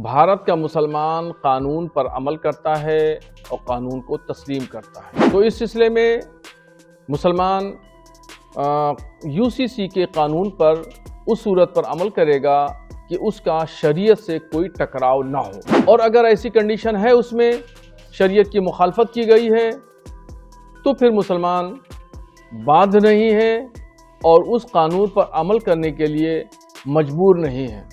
भारत का मुसलमान कानून पर अमल करता है और कानून को तस्लीम करता है। तो इस सिलसिले में मुसलमान यूसीसी के कानून पर उस सूरत पर अमल करेगा कि उसका शरीयत से कोई टकराव ना हो, और अगर ऐसी कंडीशन है उसमें शरीयत की मुखालफत की गई है तो फिर मुसलमान बाध्य नहीं है और उस कानून पर अमल करने के लिए मजबूर नहीं है।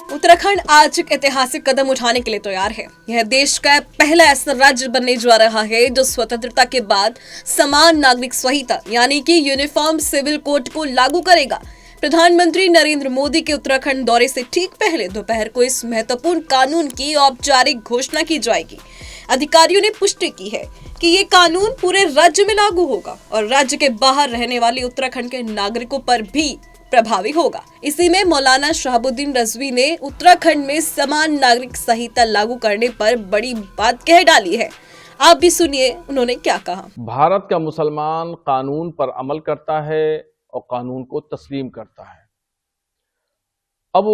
उत्तराखंड आज एक ऐतिहासिक कदम उठाने के लिए तैयार है। यह देश का पहला ऐसा राज्य बनने जा रहा है जो स्वतंत्रता के बाद समान नागरिक संहिता यानी कि यूनिफॉर्म सिविल कोड को लागू करेगा। प्रधानमंत्री नरेंद्र मोदी के उत्तराखंड दौरे से ठीक पहले दोपहर को इस महत्वपूर्ण कानून की औपचारिक घोषणा की जाएगी। अधिकारियों ने पुष्टि की है कि ये कानून पूरे राज्य में लागू होगा और राज्य के बाहर रहने वाले उत्तराखंड के नागरिकों पर भी प्रभावी होगा। इसी में मौलाना शहाबुद्दीन रजवी ने उत्तराखंड में समान नागरिक संहिता लागू करने पर बड़ी बात कह डाली है। आप भी सुनिए उन्होंने क्या कहा। भारत का मुसलमान कानून पर अमल करता है और कानून को तस्लीम करता है। अब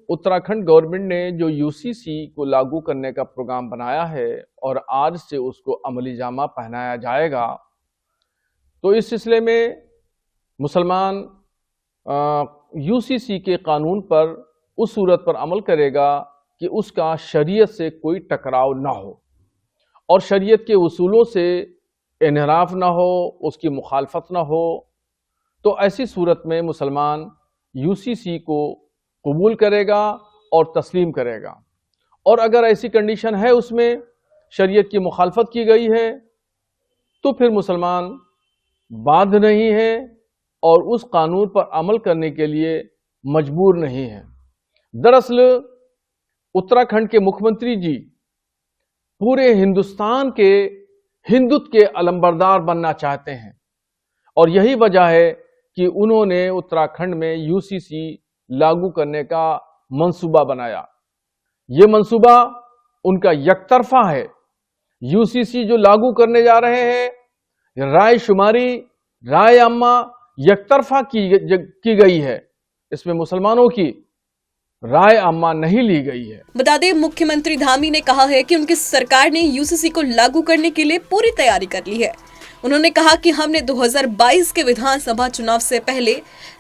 उत्तराखंड गवर्नमेंट ने जो यूसीसी को लागू करने का प्रोग्राम बनाया है और आज से उसको अमली जामा पहनाया जाएगा, तो इस सिलसिले में मुसलमान यूसीसी के कानून पर उस सूरत पर अमल करेगा कि उसका शरीयत से कोई टकराव ना हो और शरीयत के उसूलों से इनहराफ ना हो, उसकी मुखालफत ना हो। तो ऐसी सूरत में मुसलमान यूसीसी को कबूल करेगा और तस्लीम करेगा, और अगर ऐसी कंडीशन है उसमें शरीयत की मुखालफत की गई है तो फिर मुसलमान बाध्य नहीं है और उस कानून पर अमल करने के लिए मजबूर नहीं है। दरअसल उत्तराखंड के मुख्यमंत्री जी पूरे हिंदुस्तान के हिंदुत्व के अलंबरदार बनना चाहते हैं और यही वजह है कि उन्होंने उत्तराखंड में यूसीसी लागू करने का मंसूबा बनाया। ये मंसूबा उनका यकतरफा है। यूसीसी जो लागू करने जा रहे हैं, राय शुमारी, राय अम्मा यकतरफा की गई है, इसमें मुसलमानों की राय अम्मा नहीं ली गई है। बता दें, मुख्यमंत्री धामी ने कहा है कि उनकी सरकार ने यूसीसी को लागू करने के लिए पूरी तैयारी कर ली है। उन्होंने कहा कि हमने 2022 के विधानसभा चुनाव से पहले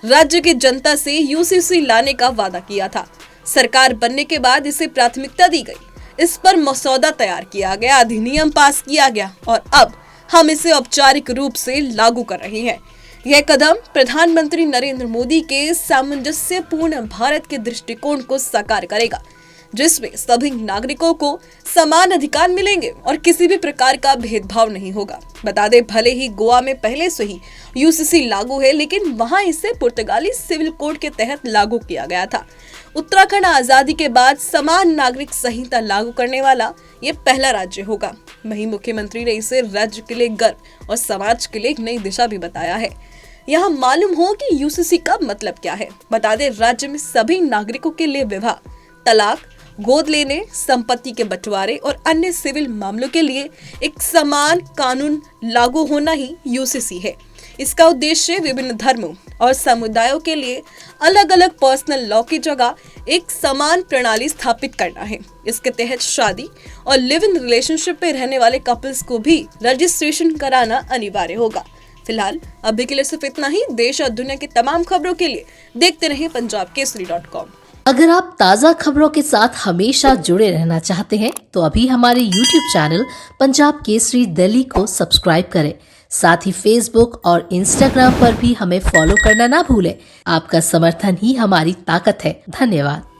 राज्य की जनता से यूसीसी लाने का वादा किया था। सरकार बनने के बाद इसे प्राथमिकता दी गई, इस पर मसौदा तैयार किया गया, अधिनियम पास किया गया और अब हम इसे औपचारिक रूप से लागू कर रहे हैं। यह कदम प्रधानमंत्री नरेंद्र मोदी के सामंजस्यपूर्ण भारत के दृष्टिकोण को साकार करेगा, जिसमें सभी नागरिकों को समान अधिकार मिलेंगे और किसी भी प्रकार का भेदभाव नहीं होगा। बता दें, भले ही गोवा में पहले से ही यूसीसी लागू है, लेकिन वहां इसे पुर्तगाली सिविल कोड के तहत लागू किया गया था। उत्तराखंड आजादी के बाद समान नागरिक संहिता लागू करने वाला ये पहला राज्य होगा। वहीं मुख्यमंत्री ने इसे राज्य के लिए गर्व और समाज के लिए एक नई दिशा भी बताया है। यहाँ मालूम हो कि यूसीसी का मतलब क्या है। बता दें, राज्य में सभी नागरिकों के लिए विवाह, तलाक, गोद लेने, संपत्ति के बंटवारे और अन्य सिविल मामलों के लिए एक समान कानून लागू होना ही यूसीसी है। इसका उद्देश्य विभिन्न धर्मों और समुदायों के लिए अलग अलग पर्सनल लॉ की जगह एक समान प्रणाली स्थापित करना है। इसके तहत शादी और लिव इन रिलेशनशिप में रहने वाले कपल्स को भी रजिस्ट्रेशन कराना अनिवार्य होगा। फिलहाल अभी के लिए सिर्फ इतना ही। देश और दुनिया की तमाम खबरों के लिए देखते रहें punjabkesari.com। अगर आप ताज़ा खबरों के साथ हमेशा जुड़े रहना चाहते हैं तो अभी हमारे YouTube चैनल पंजाब केसरी दिल्ली को सब्सक्राइब करें। साथ ही Facebook और Instagram पर भी हमें फॉलो करना ना भूलें। आपका समर्थन ही हमारी ताकत है। धन्यवाद।